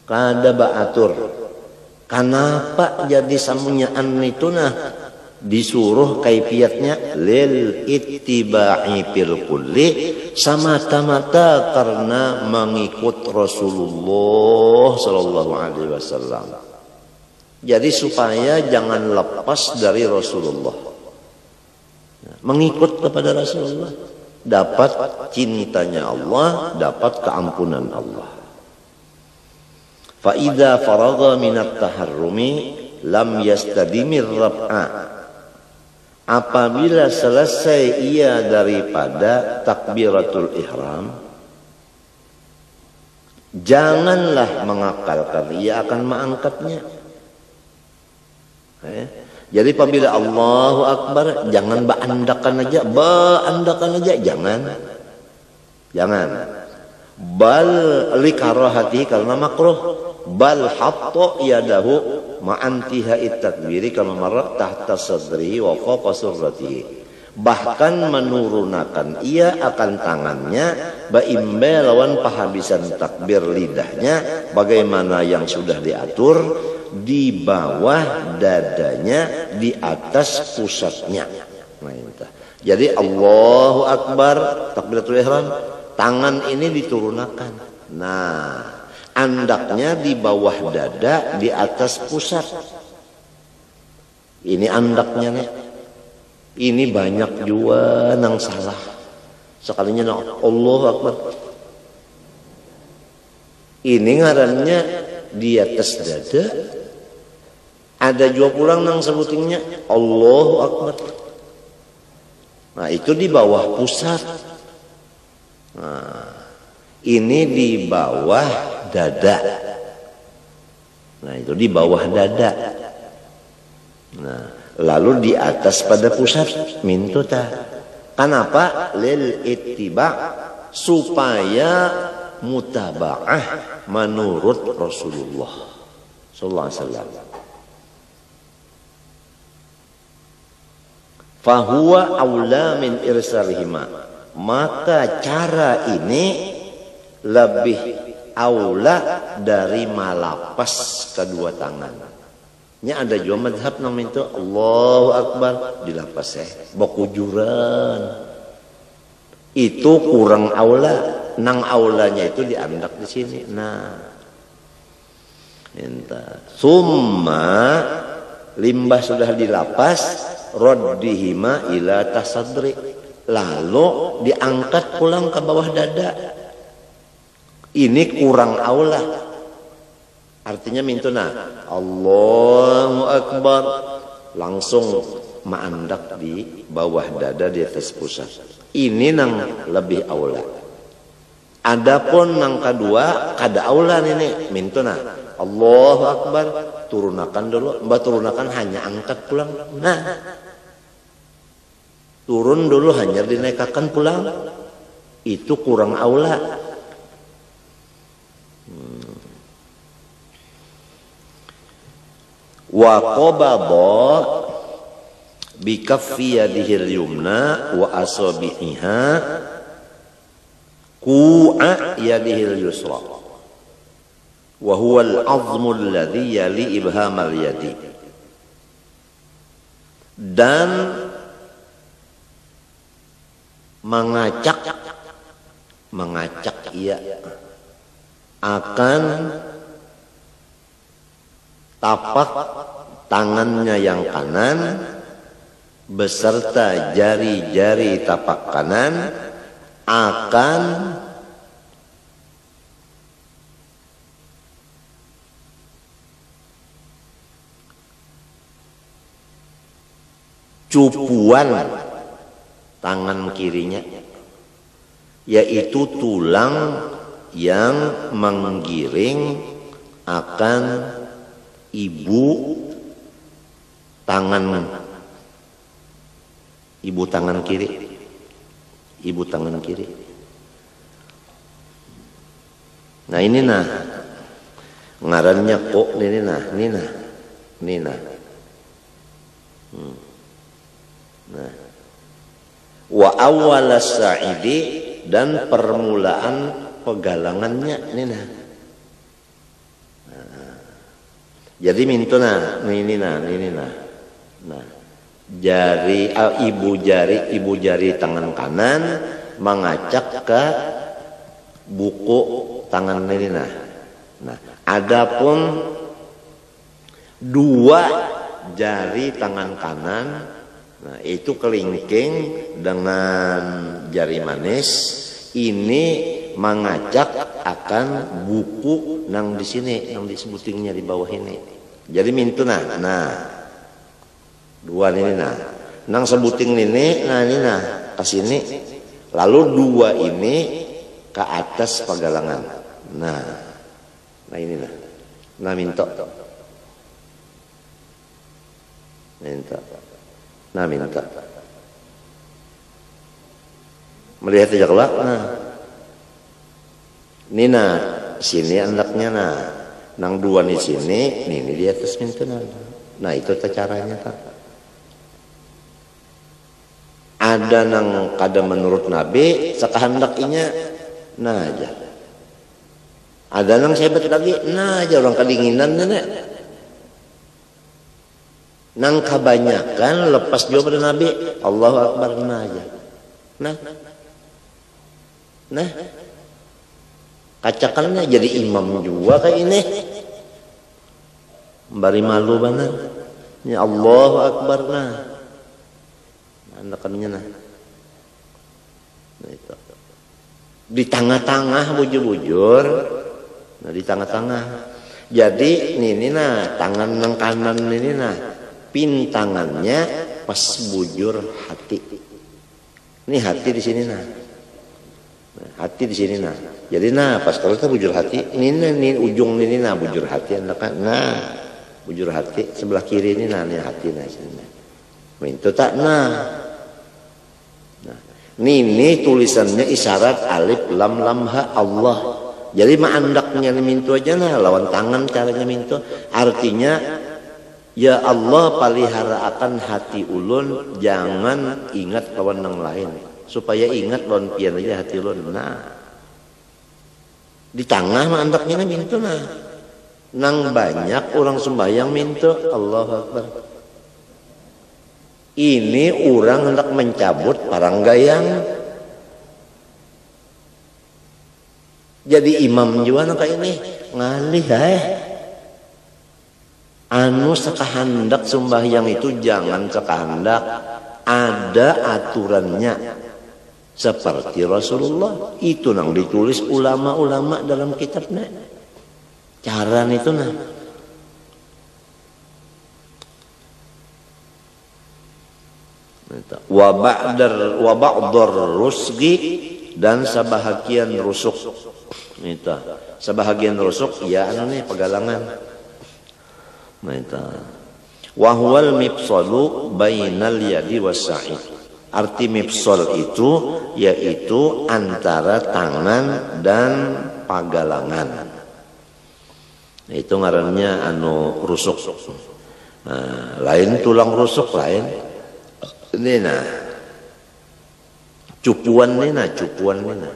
kada baatur. Kenapa jadi samunyaan itu nah disuruh kaifiatnya lil ittiba'i fil kulli, semata-mata karena mengikut Rasulullah sallallahu alaihi wasallam. Jadi supaya jangan lepas dari Rasulullah. Mengikut kepada Rasulullah dapat cintanya Allah, dapat keampunan Allah. Fa idza faragha minat taharrumi lam yastadimir rab'a. Apabila selesai ia daripada takbiratul ihram, janganlah mengakalkan ia akan mengangkatnya. Jadi apabila Allahu Akbar jangan baandakan aja, jangan. Bal likarahati karena makruh, bal hatta yadahu ma'antiha takbiri kama marra tahta sadrihi wa fawqa surratihi. Bahkan menurunkan ia akan tangannya baimbe lawan pahabisan takbir lidahnya bagaimana yang sudah diatur di bawah dadanya, di atas pusatnya. Jadi Allahu Akbar takbiratul ihram, tangan ini diturunkan. Nah, andaknya di bawah dada, di atas pusat. Ini andaknya nih. Ini banyak juga nang salah. Sekalinya Allahu Akbar. Ini ngarannya di atas dada. Ada juga pulang nang sebutingnya Allahu Akbar. Nah itu di bawah pusat. Nah, ini di bawah dada. Nah itu di bawah dada. Nah lalu di atas pada pusat mintuta. Kenapa? Lil ittiba, supaya mutaba'ah menurut Rasulullah sallallahu alaihi wasallam. Fahuwa aula min irsalihima, maka cara ini lebih aula dari malapas kedua tangan. Ini ada juga madhab namanya itu Allahu Akbar dilapas bokujuran. Itu kurang aula. Nang aulanya itu diandak di sini. Nah, summa limbah sudah dilapas, roddihima ila tasadri, lalu diangkat pulang ke bawah dada. Ini kurang aula. Artinya mintuna Allahu Akbar langsung maandak di bawah dada di atas pusat. Ini nang lebih aula. Adapun nang kedua kada aula ini mintuna Allahu Akbar turunakan dulu, mbak turunakan hanya angkat pulang. Nah, turun dulu hanya dinaikkan pulang. Itu kurang aula. Wa qabada bi kaffi yadihi al-yumna wa asabi'iha ku'a yadihi al-yusra wa huwa al-'azmu alladhi yali ibham al-yadi. Dan mengacak ia akan tapak tangannya yang kanan beserta jari-jari tapak kanan akan cupuan tangan kirinya, yaitu tulang yang menggiring akan ibu tangan kiri, ibu tangan kiri. Nah ini nah ngarannya kok ini nah. Nah, wa awal sa'idi, dan permulaan pegalangannya ini nah. Jadi mintu nah, ini nah. Nah, jari ibu jari tangan kanan mengacak ke buku tangan ini nah. Nah, adapun dua jari tangan kanan, nah itu kelingking dengan jari manis ini mengacak akan buku nang di sini, nang disebutingnya di bawah ini. Jadi mintu nah dua ini nah, nang sebuting ini, nah ini nah ke sini, lalu dua ini ke atas pegalangan. Nah ini nah minto. Melihat aja kelak. Nah ini nah sini anaknya nah, nang dua di sini, ini di atas mintu nah. Nah itu caranya tak. Ada nang kada menurut Nabi sekahandakinya nah aja. Ada nang sebat lagi nah aja, orang kedinginan nenek. Nang kebanyakan lepas juga pada Nabi Allahu Akbar nah aja. Nah kacakannya jadi imam juga kayak ini. Bari malu banget. Ya Allahu Akbar nah. Anakannya nah. Itu. Di tengah-tengah bujur-bujur. Nah di tengah-tengah. Jadi ini nah tangan nang kanan ini nah. Pintangannya pas bujur hati. Ini hati di sini nah. Hati di sini nah. Jadi nah pas kalau kita bujur hati, ini ujung ini nah bujur hati anak. Nah bujur hati sebelah kiri ini nah ini hati nah sini. Mintu tak nah. Ini tulisannya isyarat alif lam lam ha Allah. Jadi maandaknya mintu aja nah lawan tangan caranya mintu. Artinya ya Allah palihara akan hati ulun, jangan ingat kawan yang lain. Supaya ingat lawan pian aja hati ulun. Nah, di tengah mandaknya mintu nah. Nang banyak orang sembahyang mintu Allahu Akbar. Ini orang hendak mencabut paranggayang. Jadi imam juga kayak ini ngalih anu sekahandak sembahyang itu jangan sekahandak, ada aturannya seperti Rasulullah itu nang ditulis ulama-ulama dalam kitabnya cara itu nah. Wa ba'dar rusgi, dan sebahagian rusuk itu sebahagian rusuk ya anu nih pegalangan. Wa huwal mifsalu bainal yadi was-sa'id. Arti mifsal itu yaitu antara tangan dan pagalangan. Itu ngarannya anu rusuk. Nah, lain tulang rusuk lain. Ini nah. Cupuan ini nah, cupuan ini nah.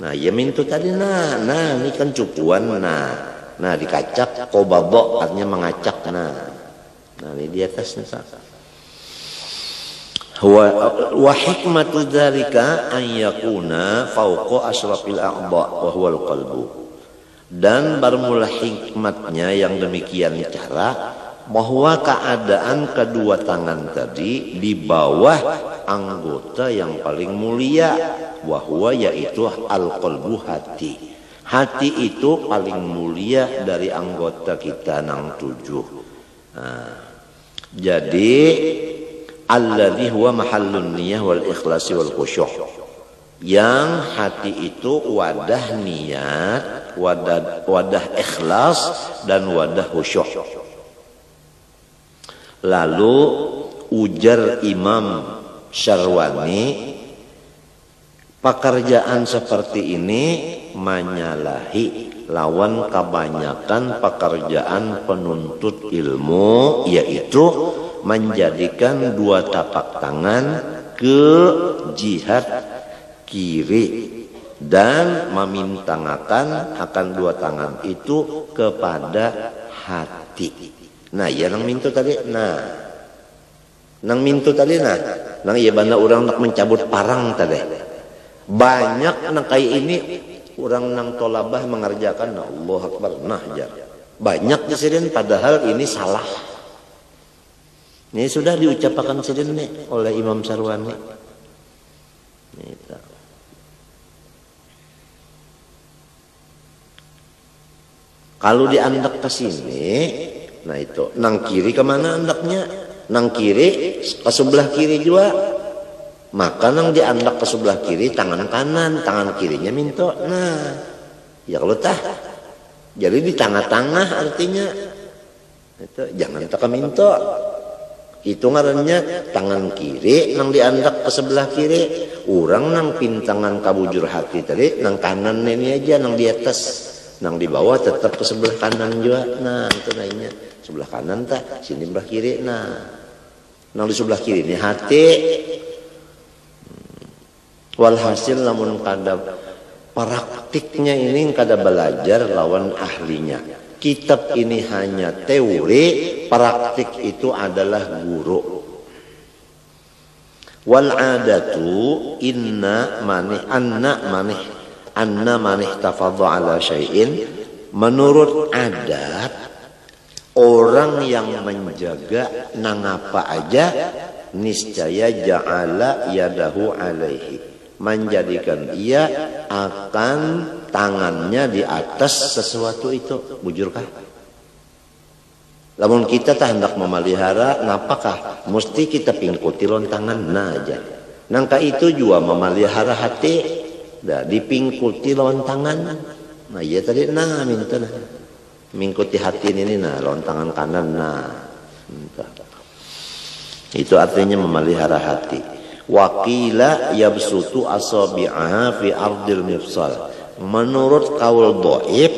Nah, ya mintu tadi nah ini kan cupuan nah dikacak qobadha artinya mengacak nah ini di atasnya wa hikmatu dzalika an yakuna fawqa asrafil a'dha wa huwal qalbu. Dan bermula hikmatnya yang demikian cara bahwa keadaan kedua tangan tadi di bawah anggota yang paling mulia, wahwa yaitu al-qalbu hati. Hati itu paling mulia dari anggota kita nang 7. Nah, jadi alladzi huwa mahallun niyah wal ikhlasi wal khusyuk. Yang hati itu wadah niat, wadah ikhlas dan wadah khusyuk. Lalu ujar Imam Syarwani, pekerjaan seperti ini menyalahi lawan kebanyakan pekerjaan penuntut ilmu, yaitu menjadikan dua tapak tangan ke jihad kiri dan memintangakan akan dua tangan itu kepada hati. Nah, ya nang mintu tadi, nang iya banda orang nak mencabut parang tadi. Banyak nang kayak ini orang nang tolabah mengerjakan, Allah Akbar, nah jar. Banyak disini padahal ini salah. Ini sudah diucapkan sini oleh Imam Syarwani. Kalau diandak ke sini, nah itu nang kiri kemana andaknya? Nang kiri ke sebelah kiri juga. Maka nang diandak ke sebelah kiri tangan kanan, tangan kirinya minto. Nah, ya kalau tah. Jadi di tengah-tengah artinya itu jangan tak minto. Itu ngarannya tangan kiri nang diandak ke sebelah kiri. Orang nang pintangan kabujur hati tadi nang kanan ini aja nang di atas. Nang di bawah tetap ke sebelah kanan juga. Nah, itu lainnya. Sebelah kanan tak, sini sebelah kiri. Nah, nang di sebelah kiri ini hati. Walhasil namun kada praktiknya ini kada belajar lawan ahlinya. Kitab ini hanya teori, praktik itu adalah guru. Wal adatu anna manih tafadha ala syai'in, menurut adat orang yang menjaga nang apa aja niscaya ja'ala yadahu alaihi, menjadikan ia akan tangannya di atas sesuatu itu. Bujurkah? Lamun kita tak hendak memelihara, napakah mesti kita pingkuti lontangan nah aja. Nangka itu juga memelihara hati. Dah dipingkuti lawan tangan. Nah iya tadi nah minta nah. Mingkuti hati ini nah lawan tangan kanan nah. Minta. Itu artinya memelihara hati. Waqila yabsutu asabi'aha fi ardil mifsal. Menurut kaul dhaif,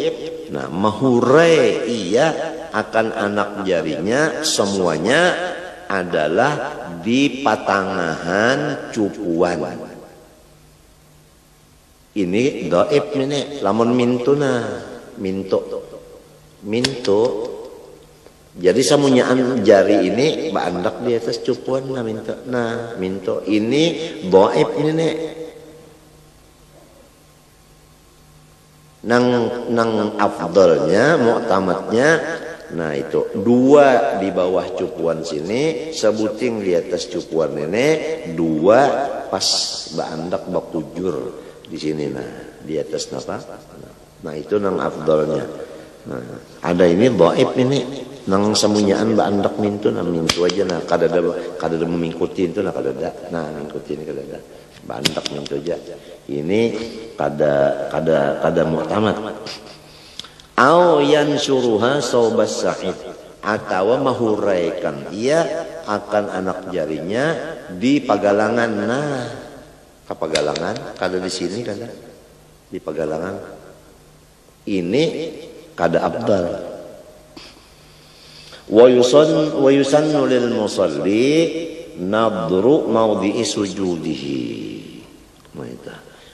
nah mahurai ia akan anak jarinya semuanya adalah di patangahan cupuan. Ini dhaif ini lamun minto. Jadi samunyaan jari ini bandak di atas cupuan nah minto. Nah, minto ini dhaif ini nih. Nang afdalnya, mu'tamadnya, nah itu dua di bawah cupuan sini, sebuting di atas cupuan ini, dua pas bandak bakujur. Di sini nah di atas apa? Nah itu nang afdalnya. Nah, ada ini dhaif ini nang semunyaan bandak mintu nah mintu aja nah kada ada memingkuti itu nah kada ada. Nah mingkuti ini kada ada. Bandak mintu aja. Ini kada mu'tamad. Au yansuruha saubas sa'id, atau mahuraikan ia akan anak jarinya di pagalangan. Nah kapagalangan kada di sini kada di pagalangan ini kada abdal. Wa yusannu lil musalli nadru mawdi'i sujudihi.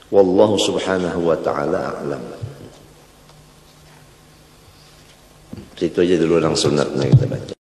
Wallahu subhanahu wa ta'ala a'lam. Itu aja dulu yang sunatnya kita baca.